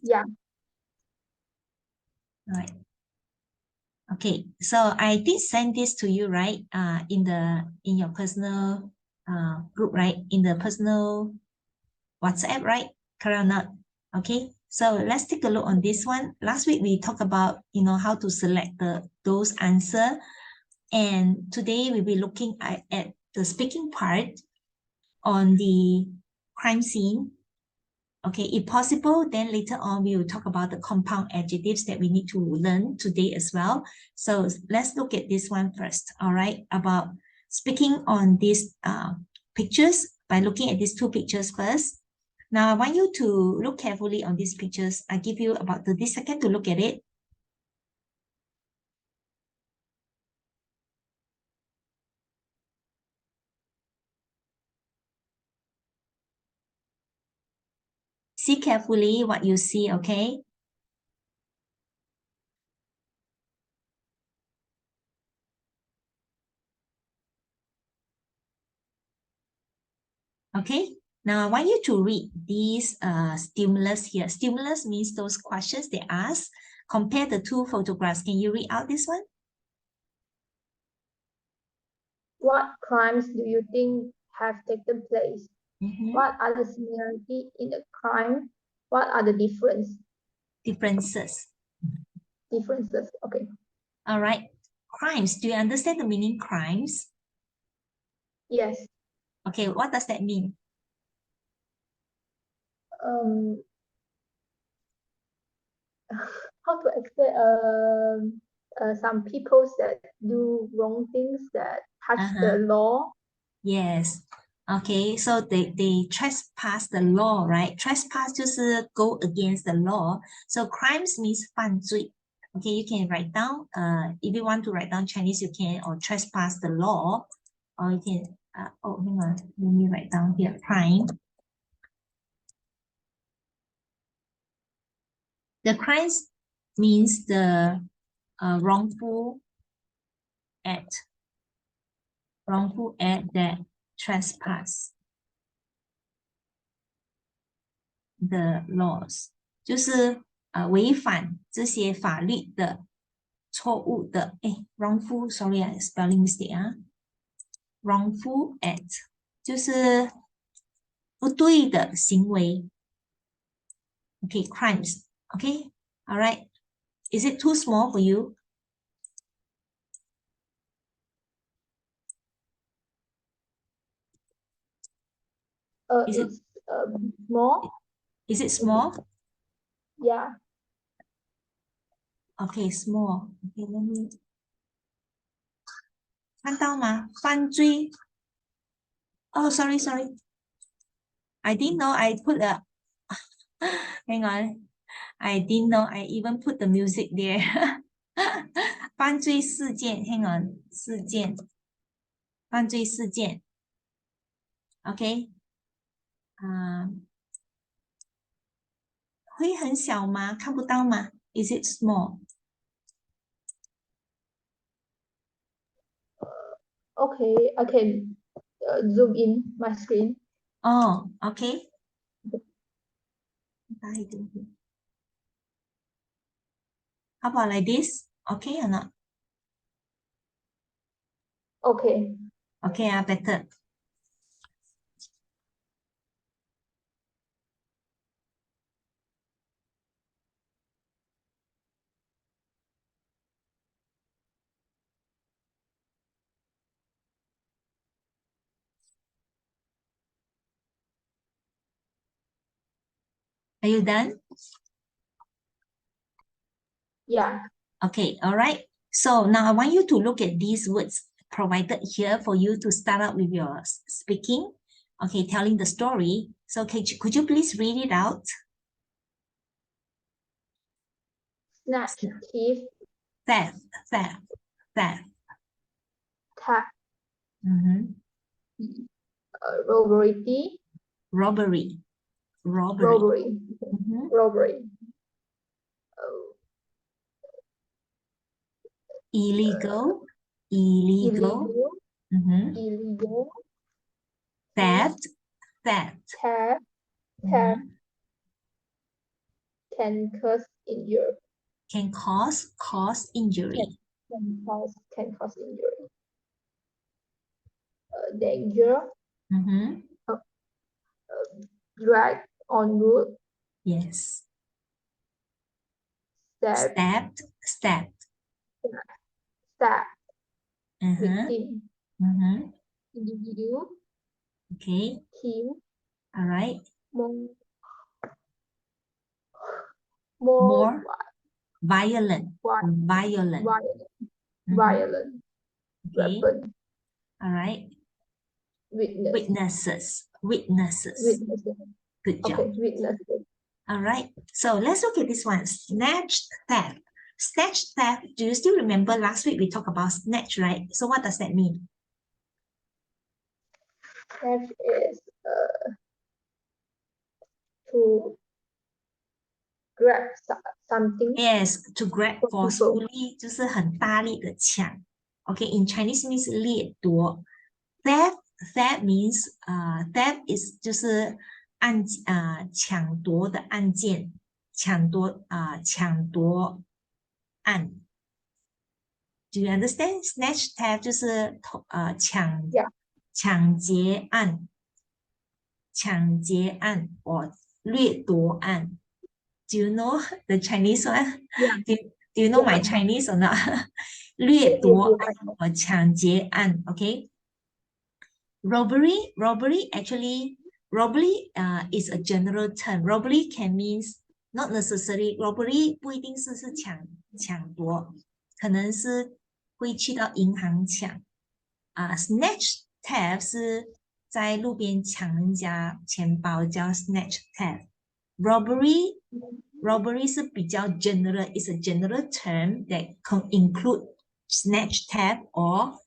Yeah. All right. Okay, so I did send this to you, right? In your personal group, right? In the personal WhatsApp, right? Correct or not? Okay, so let's take a look on this one. Last week we talked about how to select those answer, and today we'll be looking at the speaking part on the crime scene. Okay, if possible, then later on we will talk about the compound adjectives that we need to learn today as well. So let's look at this one first, all right, about speaking on these pictures by looking at these two pictures first. Now, I want you to look carefully on these pictures. I give you about 30 seconds to look at it. See carefully what you see, okay? Okay, now I want you to read these stimulus here. Stimulus means those questions they ask. Compare the two photographs. Can you read out this one? What crimes do you think have taken place? Mm-hmm. What are the similarities in the crime? What are the differences? Differences. Okay. All right. Crimes. Do you understand the meaning crimes? Yes. Okay, what does that mean? How to explain? Some people that do wrong things that touch the law. Yes. Okay, so they trespass the law, right? Trespass 就是 go against the law. So crimes means 犯罪. Okay, you can write down. If you want to write down Chinese, you can, or trespass the law, or you can. Oh, hang on. Let me write down here. Crime. The crimes means the wrongful act. Wrongful act that trespass the laws. 就是违反这些法律的错误的wrongful sorry spelling mistake 啊 wrongful act 就是不对的行为 okay crimes okay all right is it too small for you Is it small? Is it small? Yeah. Okay, small. Okay, let me 看到吗？犯罪 Oh, sorry. I didn't know I put a hang on. I didn't know I even put the music there. 犯罪事件 hang on 事件犯罪事件 OK 会很小吗？看不到吗？ Is it small? Okay, I can zoom in my screen. Oh, okay. How about like this? Okay or not? Okay. Okay, better. Are you done? Yeah. Okay, all right. So now I want you to look at these words provided here for you to start out with your speaking. Okay, telling the story. So could you please read it out? Snatch, thief, Theft. theft, Mm-hmm. robbery, Robbery. Mm-hmm. robbery, Illegal. Mm-hmm. illegal, Theft. theft, Mm-hmm. can cause injury. Can cause injury. Can cause injury. Danger. Drag on road. Yes. Stabbed. Victim. Individual. Okay. Kill. All right. More violent. Violent. Okay. Weapon. All right. Witnesses. Good job. Okay, witnesses. All right. So let's look at this one. Snatch theft. Snatch theft. Do you still remember last week we talked about snatch, right? So what does that mean? Snatch is to grab something. Yes, to grab forcefully 就是很大力的抢。Okay, in Chinese means 掠夺。Theft means theft is 就是抢夺的案件，抢夺案。Do you understand? Snatch theft 就是抢劫案或掠夺案。Do you know the Chinese one? Yeah. Do you know my Chinese or not? 掠夺案或抢劫案 ，OK? Robbery actually, robbery is a general term. Robbery can means not necessary. Robbery 不一定是抢夺，可能是会去到银行抢。Snatch theft 是在路边抢人家钱包叫 snatch theft. Robbery 是比较 general, is a general term that can include snatch theft or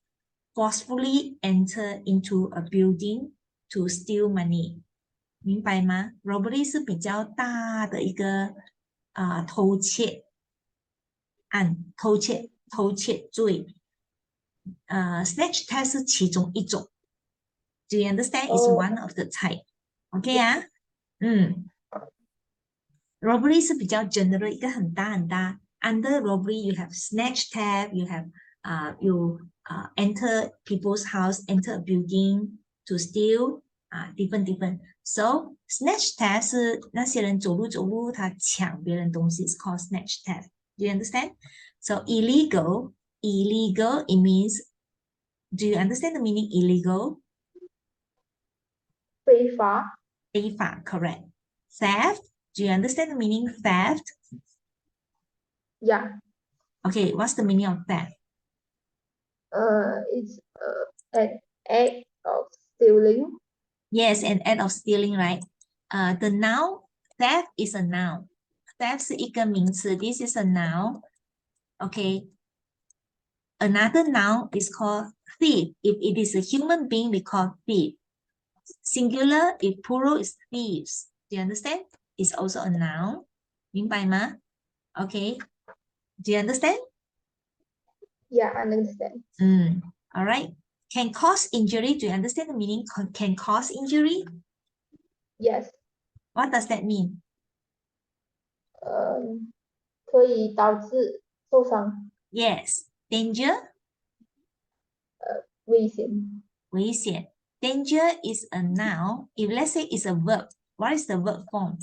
forcefully enter into a building to steal money. 明白吗？ Robbery 是比较大的一个偷窃案，偷窃罪。Snatch theft 是其中一种。Do you understand? It's one of the type. OK 啊？Robbery 是比较 general 一个很大。Under robbery you have snatch theft, you have enter people's house, enter a building to steal, different. So snatch theft 是那些人走路他抢别人东西 ，it's called snatch theft. Do you understand? So illegal it means. Do you understand the meaning illegal? 非法 correct. Theft. Do you understand the meaning theft? Yeah. Okay, what's the meaning of theft? It's an act of stealing. Yes, an act of stealing, right? The noun theft is a noun. Theft 是一个名词 This is a noun. Okay. Another noun is called thief. If it is a human being, we call thief. Singular, if plural is thieves. Do you understand? It's also a noun. 明白吗? Okay. Do you understand? Yeah, I understand. All right. Can cause injury. Do you understand the meaning? Can cause injury? Yes. What does that mean? 可以导致受伤。Yes. Danger? 危险。危险。Danger is a noun. If let's say it's a verb, what is the verb form?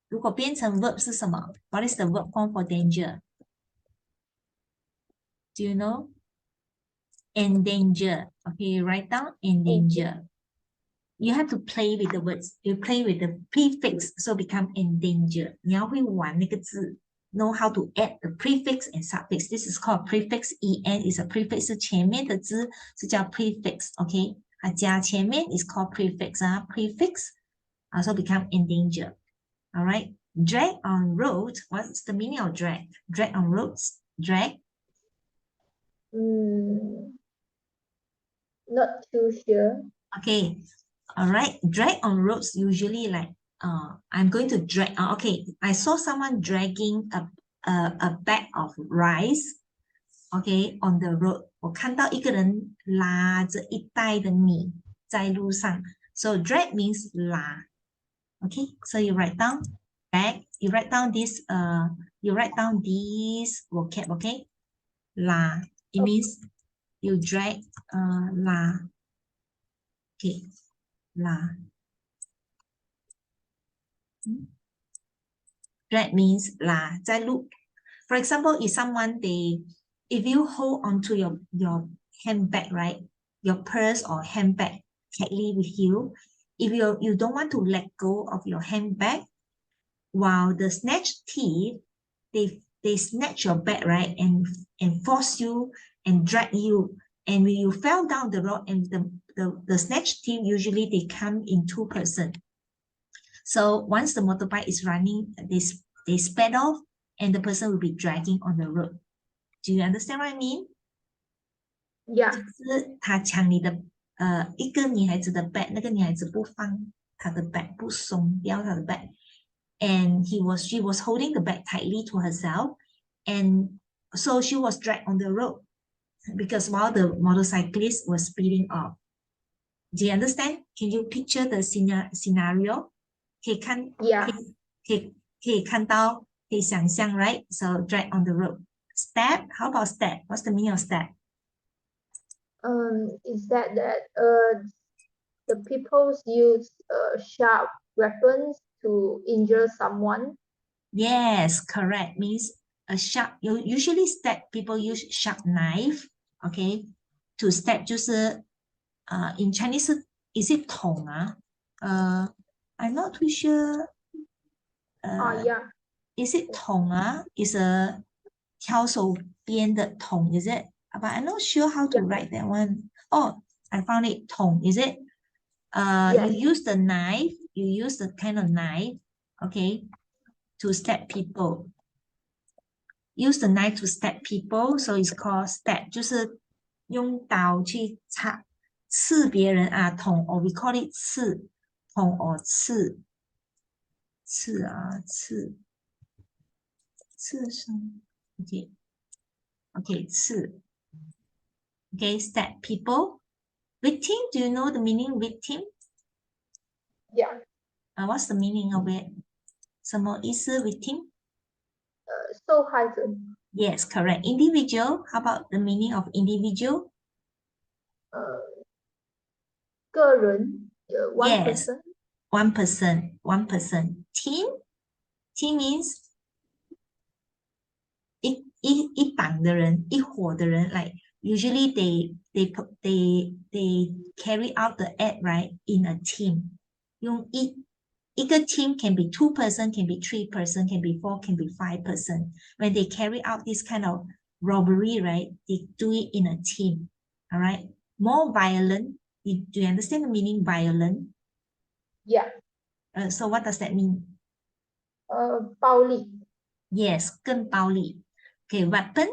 如果变成 verb 是什么？ What is the verb form for danger? Do you know? Endanger. Okay, write down endanger. You have to play with the words. You play with the prefix, so become endanger. 你要会玩那个字 know how to add the prefix and suffix. This is called prefix. En is a prefix. 是前面的字是叫 prefix. Okay? 加前面 is called prefix. Prefix also become endanger. All right? Drag on road. What's the meaning of drag? Drag on roads. Drag. Not too sure. Okay. All right. Drag on roads usually like I'm going to drag. Okay. I saw someone dragging a bag of rice. Okay, on the road. 我看到一个人拉着一袋的米在路上。So drag means 拉。Okay, so you write down bag you write down this vocab, okay? La, it means you drag la. Okay, la. Drag means la. 在录. For example, if you hold onto your handbag, right? Your purse or handbag tightly with you. If you don't want to let go of your handbag, while the snatch thief, they snatch your bag, right? And force you and drag you. And when you fell down the road, and the snatch thief, usually they come in 2 persons. So once the motorbike is running, they sped off, and the person will be dragging on the road. Do you understand what I mean? Yeah. 就是他抢你的一个女孩子的 bag， 那个女孩子不放她的 bag， 不松掉她的 bag， and she was holding the bag tightly to herself, and so she was dragged on the road because while the motorcyclist was speeding off. Do you understand? Can you picture the scenario? 可以看 Yeah. 可以看到，可以想象 right? So drag on the road. Stab, how about stab? What's the meaning of stab? Is that the people use sharp weapons to injure someone? Yes, correct. Means a sharp. You usually stab, people use sharp knife, okay? To stab 就是in Chinese is it 捅啊？I'm not too sure. Yeah. Is it 捅啊？ Is a 挑手边的捅 is it? But I'm not sure how to write that one. Oh, I found it. 捅 is it? Yes. You use the knife. You use the kind of knife, okay, to stab people. Use the knife to stab people, so it's called stab. 就是用刀去刺别人啊，捅 or we call it 刺，捅 or 刺伤 okay 刺 okay stab people. Victim, do you know the meaning victim? Yeah. What's the meaning of it? 什么意思 victim? 受害者. Yes, correct. Individual, how about the meaning of individual? 个人, one yes, person. one person. Team means 一党的人，一伙的人 like usually they carry out the act right in a team. 用一个 team can be 2 person, can be 3 person, can be 4, can be 5 person. When they carry out this kind of robbery, right, they do it in a team. All right. More violent. Do you understand the meaning violent? Yeah. So what does that mean? 暴力. Yes, 更暴力. Okay, weapon.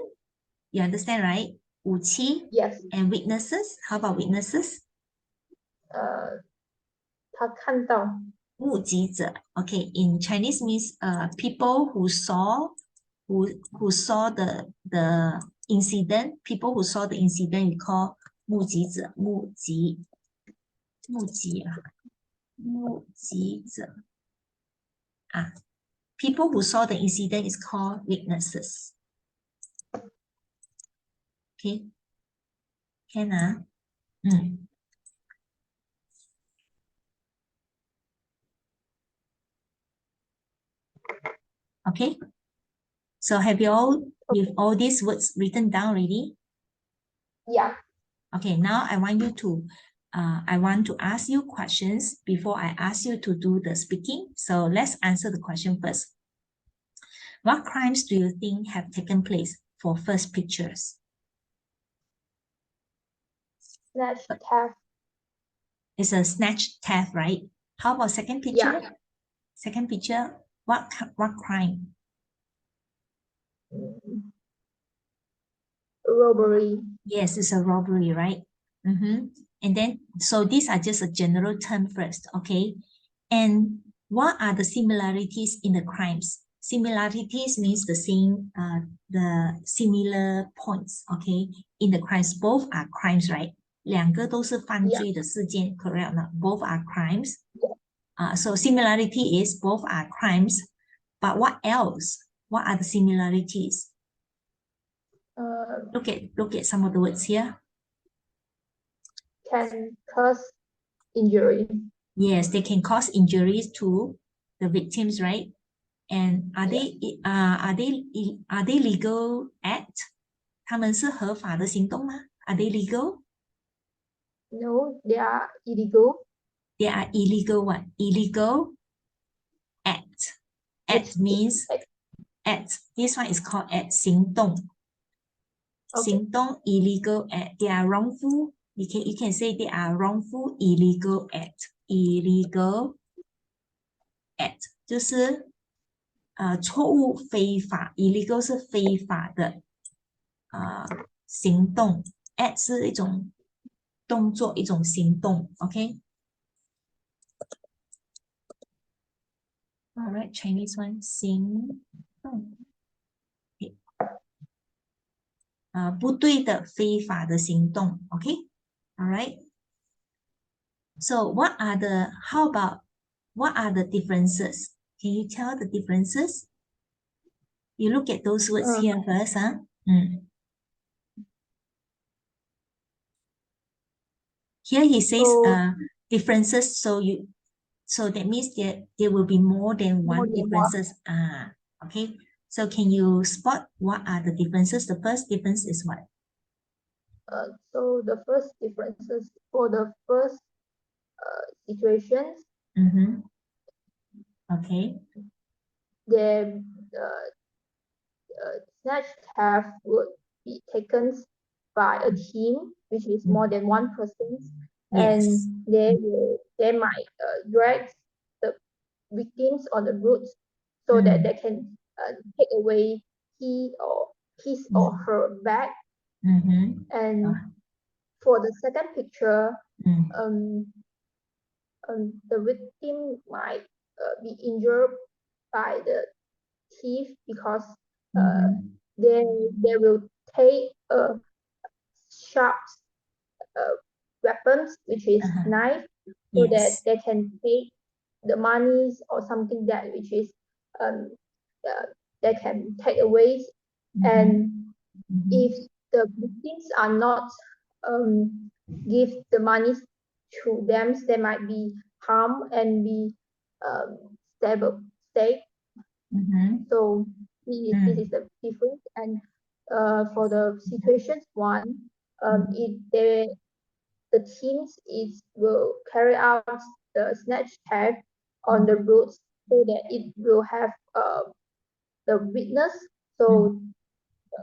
You understand, right? 武器. Yes. And witnesses. How about witnesses? 他看到. 目击者. Okay, in Chinese means people who saw the incident. People who saw the incident we call 目击者. 目击者. People who saw the incident is called witnesses. Okay. Can Okay. So have you all with all these words written down already? Yeah. Okay, now I want to ask you questions before I ask you to do the speaking. So let's answer the question first. What crimes do you think have taken place for first pictures? Snatch, theft. It's a snatch theft, right? How about second picture? Yeah. Second picture, what crime? Robbery. Yes, it's a robbery, right? And then, so these are just a general term first, okay? And what are the similarities in the crimes? Similarities means the same, the similar points, okay? In the crimes, both are crimes, right? 两个都是犯罪的事件, correct? Both are crimes. So similarity is both are crimes, But what else? What are the similarities? Uh, Look at some of the words here. Can cause injury. Yes, they can cause injuries to the victims, right? And are they legal act? 他们是合法的行动吗？ Are they legal? No, they are illegal. They are illegal what? Illegal act. Act means act. This one is called act. 行动. Okay. 行动 illegal act. They are wrongful. You can say they are wrongful illegal act. Illegal act 就是错误非法 ，illegal 是非法的行动 ，act 是一种动作，一种行动 ，OK。Alright, Chinese one 行动，不对的、非法的行动 ，OK。Alright. So how about what are the differences? Can you tell the differences? You look at those words here first, huh? Here he says differences, so that means there will be more than one differences. Okay. So can you spot what are the differences? The first difference is what? So the first differences for the first situations. Okay. The snatch theft would be taken by a team, which is more than one person, and they might drag the victims on the route so that they can take away his or her bag. And for the second picture, the victim might be injured by the thief because they will take sharp weapons, which is knife, so that they can take the monies or something that which is they can take away. And if the victims are not give the money to them, they might be harmed and be stay. So this is the difference. And for the situations one, the teams will carry out the snatch theft on the roads so that it will have the witness. So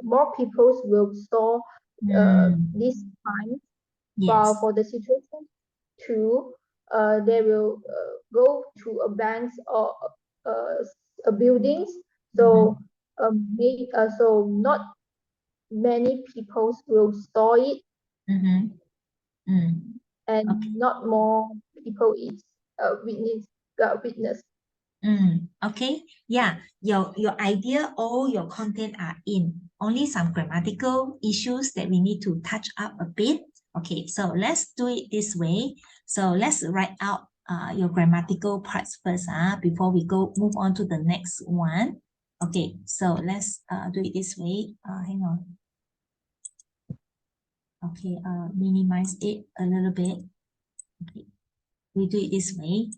more people will saw this time. While for the situation two, they will go to a banks or a buildings. So so not many people will saw it, and not more people is witness. Okay, yeah, your idea, all your content are in. Only some grammatical issues that we need to touch up a bit. Okay, so let's do it this way. So let's write out your grammatical parts first before we move on to the next one. Okay, so let's do it this way. Hang on. Okay, minimize it a little bit. Okay, we do it this way.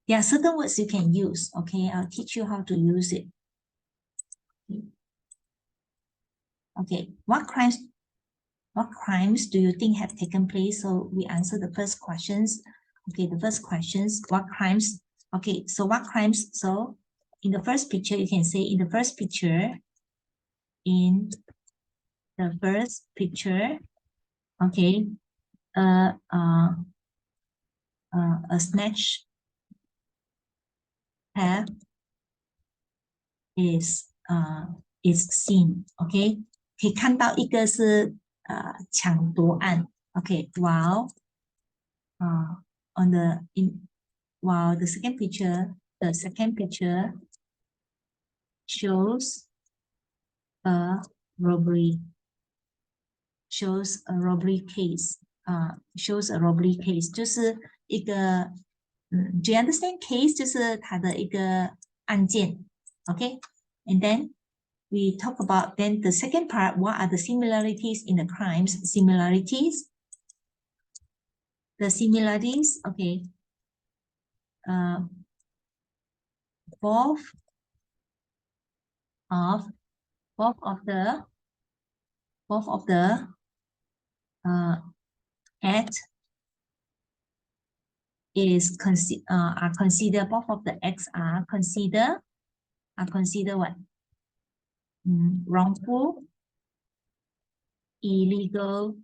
There are certain words you can use. Okay, I'll teach you how to use it. Okay, what crimes do you think have taken place? So we answer the first questions. Okay, the first questions, what crimes? Okay, so what crimes? So in the first picture, you can say in the first picture, okay, a snatch theft is seen. Okay, 可以看到一个是抢夺案。Okay, while the second picture shows a robbery case. Shows a robbery case 就是一个do you understand case 就是它的一个案件 Okay, and then we talk about then the second part. What are the similarities in the crimes? Similarities. The similarities. Okay. Both of the act is are considered, both of the acts are considered what? Wrongful, illegal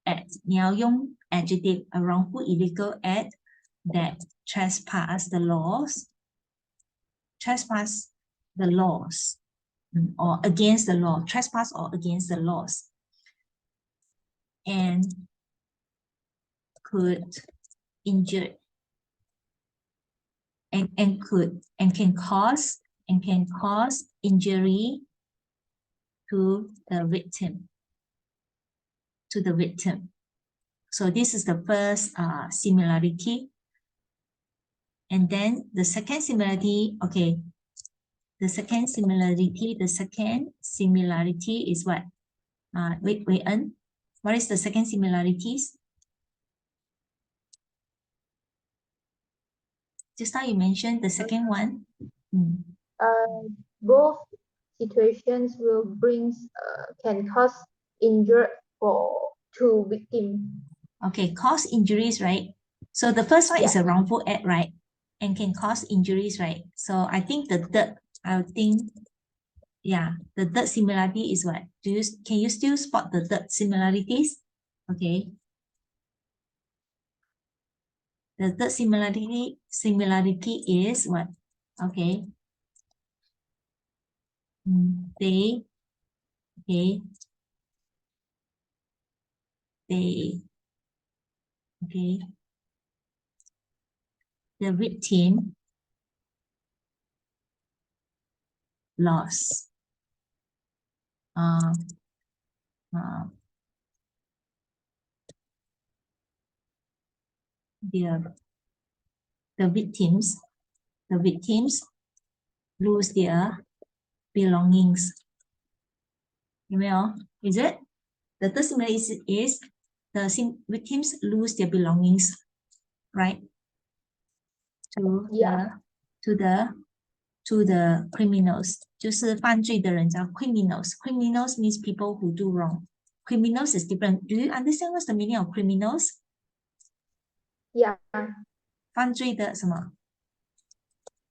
act. 你要用 adjective, a wrongful illegal act that trespass the laws, or against the law, trespass or against the laws, and could injure and can cause injury to the victim. So this is the first similarity. And then the second similarity, okay, the second similarity is what? Wait, what is the second similarities? Just now you mentioned the second one. Both situations will can cause injury to victim. Okay, cause injuries, right? So the first one is a wrongful act, right? And can cause injuries, right? So I think the third similarity is what? Can you still spot the third similarities? Okay. The third similarity is what? Okay. The victim lost the victims lose their belongings. Is it? The third similarity is the victims lose their belongings, right? To the criminals. 就是犯罪的人叫 criminals. Criminals means people who do wrong. Criminals is different. Do you understand what's the meaning of criminals? Yeah. 犯罪的什么？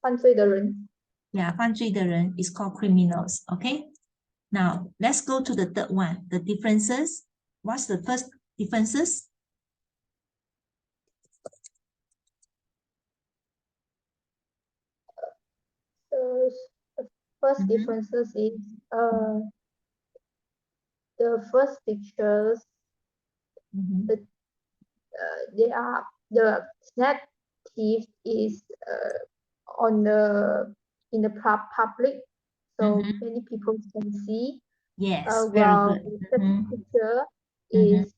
犯罪的人。Yeah, 犯罪的人 is called criminals. Okay. Now let's go to the third one. The differences. What's the first differences? The first differences is the first pictures. They are the snatch thief is in the public, so many people can see. Yes, while very good. the second picture is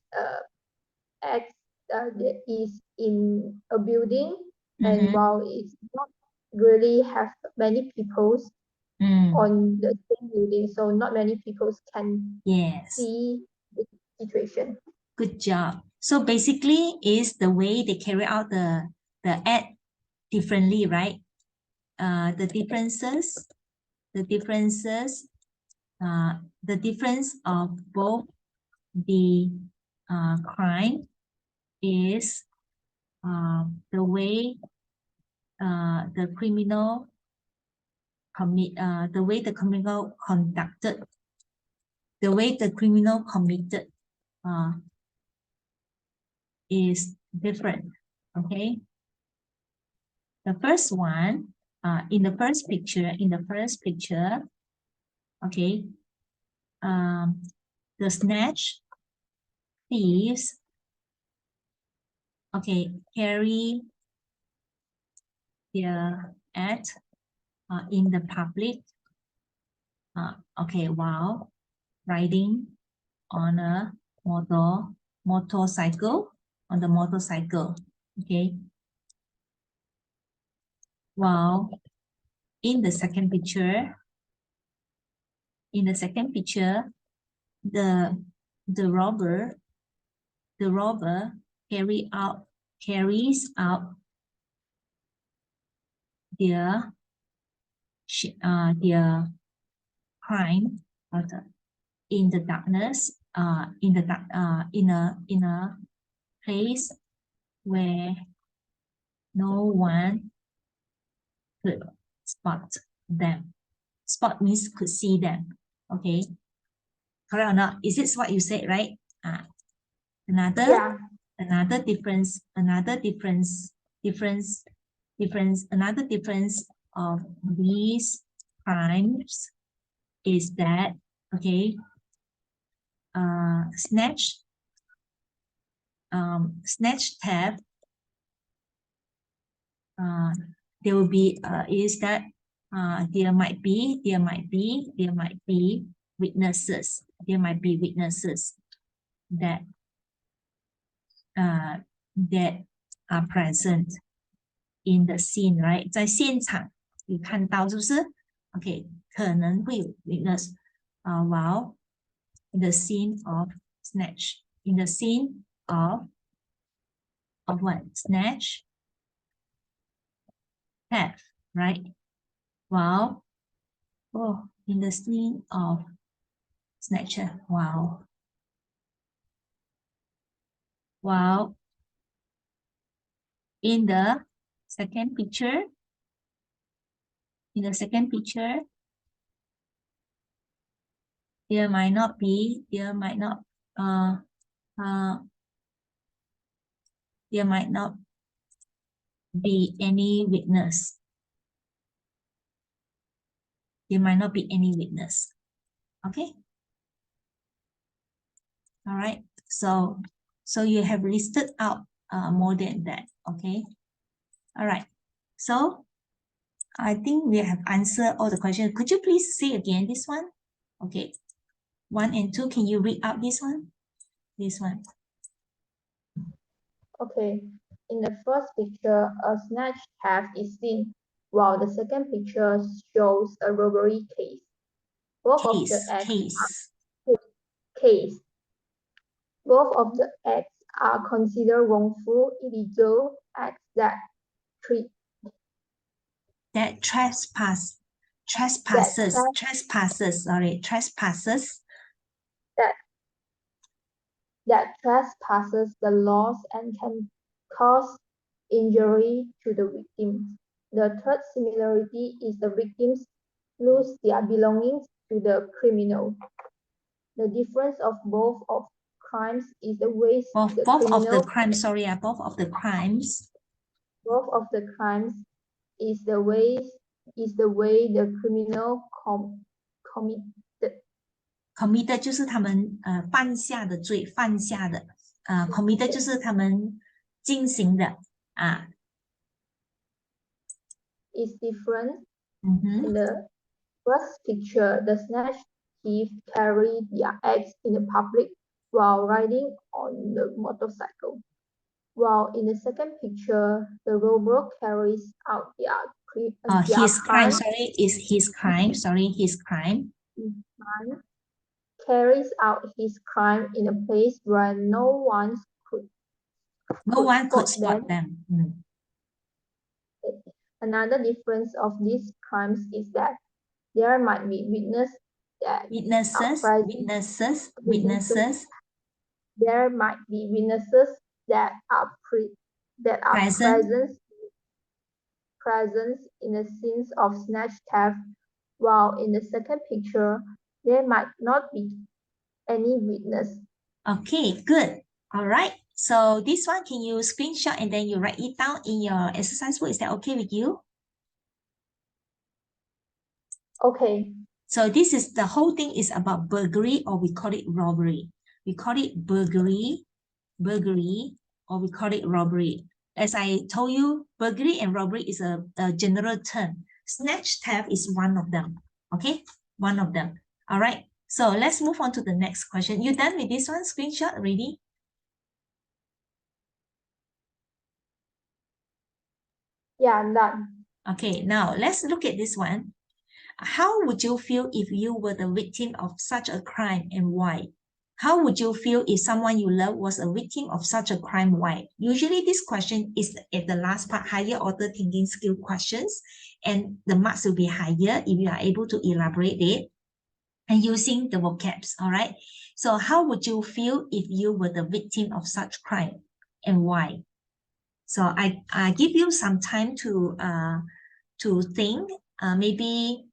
is in a building, and while it's not really have many people on the same building, so not many people can see the situation. Good job. So basically is the way they carry out the act differently, right? The difference of both the crime is the way the criminal committed is different. Okay. The first one, in the first picture, okay, the snatch thieves, okay, carry their act in the public, okay, while riding on a motorcycle, okay, while in the second picture, the robber carries out their crime in the darkness, in a place where no one could spot them. Spot means could see them. Okay, correct or not? Is this what you said, right? Another difference of these crimes is that, okay, snatch theft, there will be is that there might be witnesses. There might be witnesses that that are present in the scene, right? 在现场你看到是不是 ？Okay， 可能会有 witness while in the scene of snatch, in the scene of what? Snatch, theft, right? Wow. Oh, in the scene of snatcher. Wow. Wow. In the second picture, there might not be any witness. There might not be any witness. Okay. All right. So you have listed out more than that. Okay. All right. So I think we have answered all the questions. Could you please say again this one? Okay. 1 and 2. Can you read out this one? This one. Okay. In the first picture, a snatch theft is seen, while the second picture shows a robbery case. Both of the acts are considered wrongful, illegal acts that trespasses that trespasses the laws and can cause injury to the victim. The third similarity is the victims lose their belongings to the criminal. The difference of both of crimes is the ways both of the crimes is the way the criminal committed 就是他们犯下的罪，犯下的committed 就是他们进行的is different. In the first picture, the snatch thief carry their acts in the public while riding on the motorcycle. While in the second picture, the robber carries out his crime carries out his crime in a place where no one could spot them. Another difference of these crimes is that there might be witnesses. There might be witnesses that are present in the scenes of snatch theft, while in the second picture there might not be any witness. Okay, good. All right. So this one, can you screenshot and then you write it down in your exercise book? Is that okay with you? Okay. So this is the whole thing is about burglary, or we call it robbery. We call it burglary, or we call it robbery. As I told you, burglary and robbery is a general term. Snatch theft is one of them. Okay, one of them. All right. So let's move on to the next question. You done with this one? Screenshot already? Yeah, I'm done. Okay, now let's look at this one. How would you feel if you were the victim of such a crime and why? How would you feel if someone you love was a victim of such a crime? Why? Usually this question is at the last part, higher order thinking skill questions, and the marks will be higher if you are able to elaborate it and using the vocabs, all right? So how would you feel if you were the victim of such crime and why? So I give you some time to think, maybe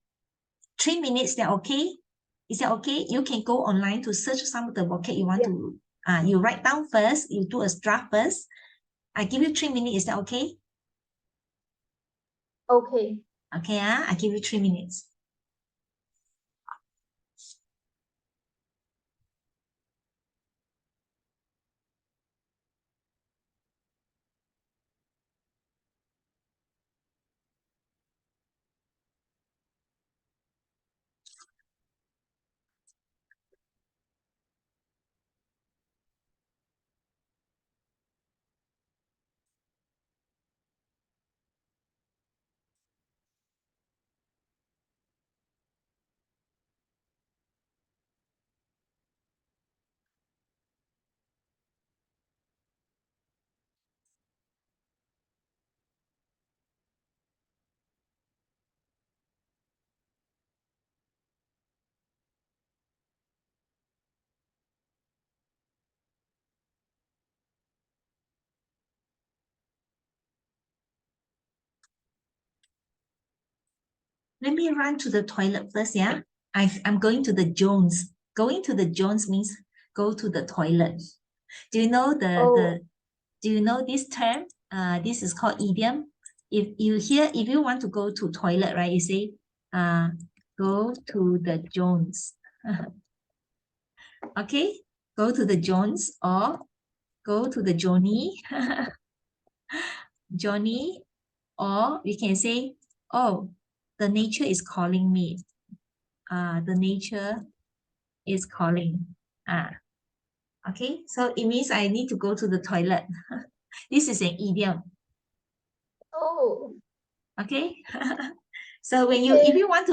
3 minutes, that okay? Is that okay? You can go online to search some of the vocab you want to, you write down first, you do a draft first. I give you 3 minutes, is that okay? Okay. Okay, I give you 3 minutes. Let me run to the toilet first, yeah? I'm going to the Jones. Going to the Jones means go to the toilet. Do you know do you know this term? This is called idiom. If you want to go to toilet, right, you say, go to the Jones. Okay, go to the Jones or go to the Johnny. Johnny, or we can say, oh, the nature is calling me. The nature is calling. Okay, so it means I need to go to the toilet. This is an idiom. Oh. Okay. So when you if you want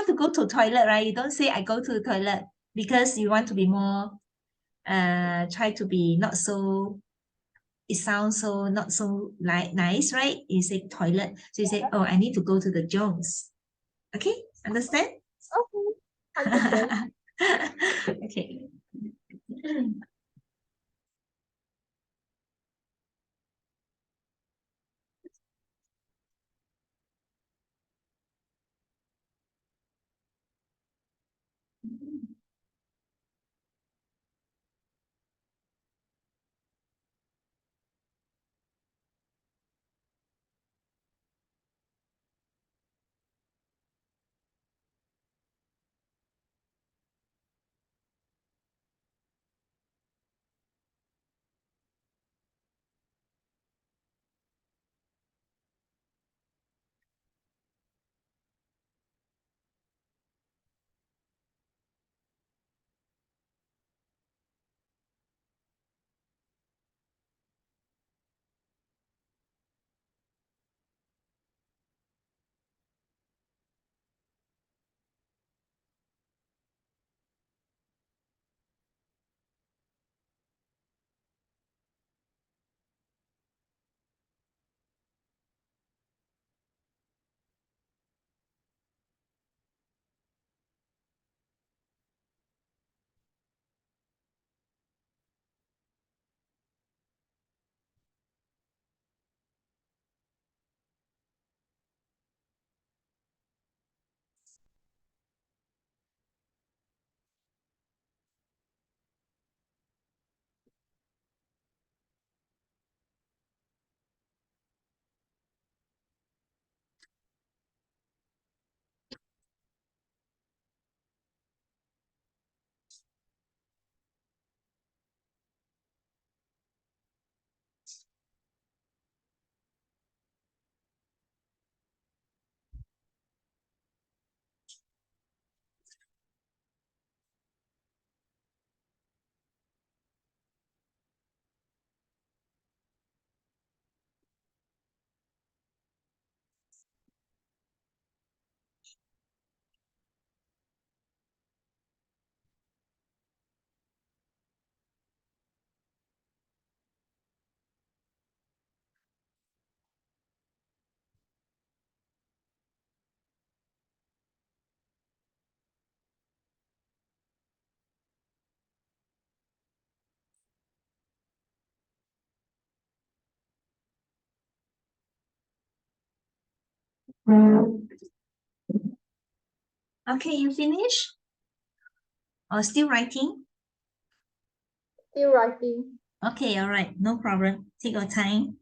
to go to toilet, right, you don't say I go to the toilet because you want to be more try to be not so, it sounds so not so like nice, right? You say toilet. So you say, oh, I need to go to the Jones. Okay, understand? Okay. Understand. Okay. Okay, you finish? Or still writing? Still writing. Okay, all right, no problem. Take your time.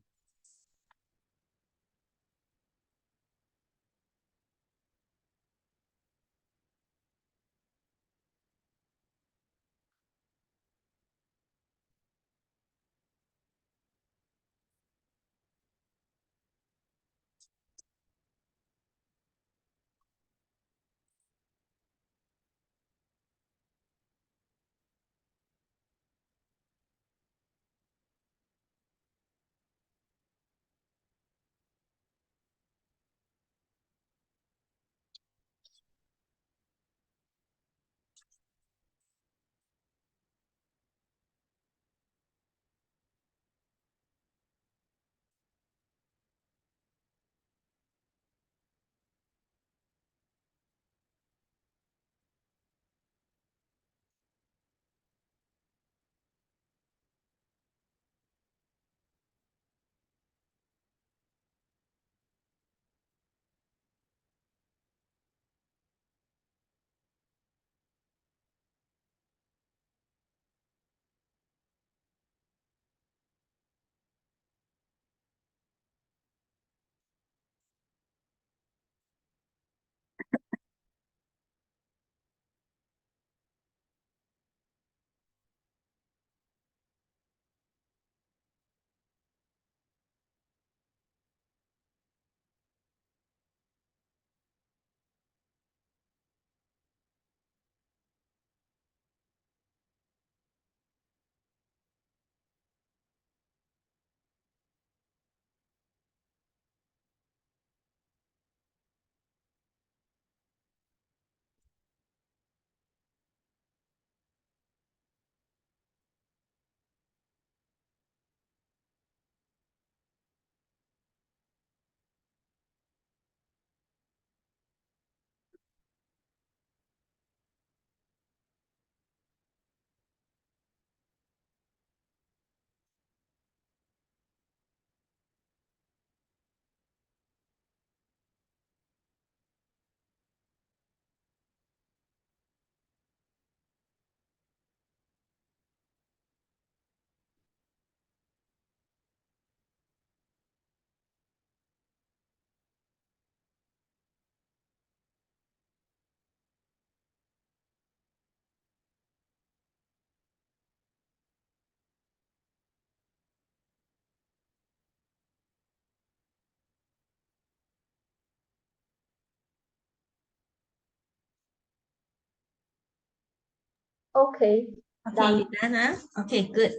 Okay. Okay, you done, huh? Okay, good.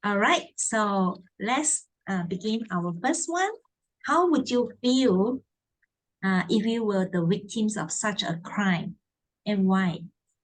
All right, so let's begin our first one. How would you feel if you were the victims of such a crime, and why?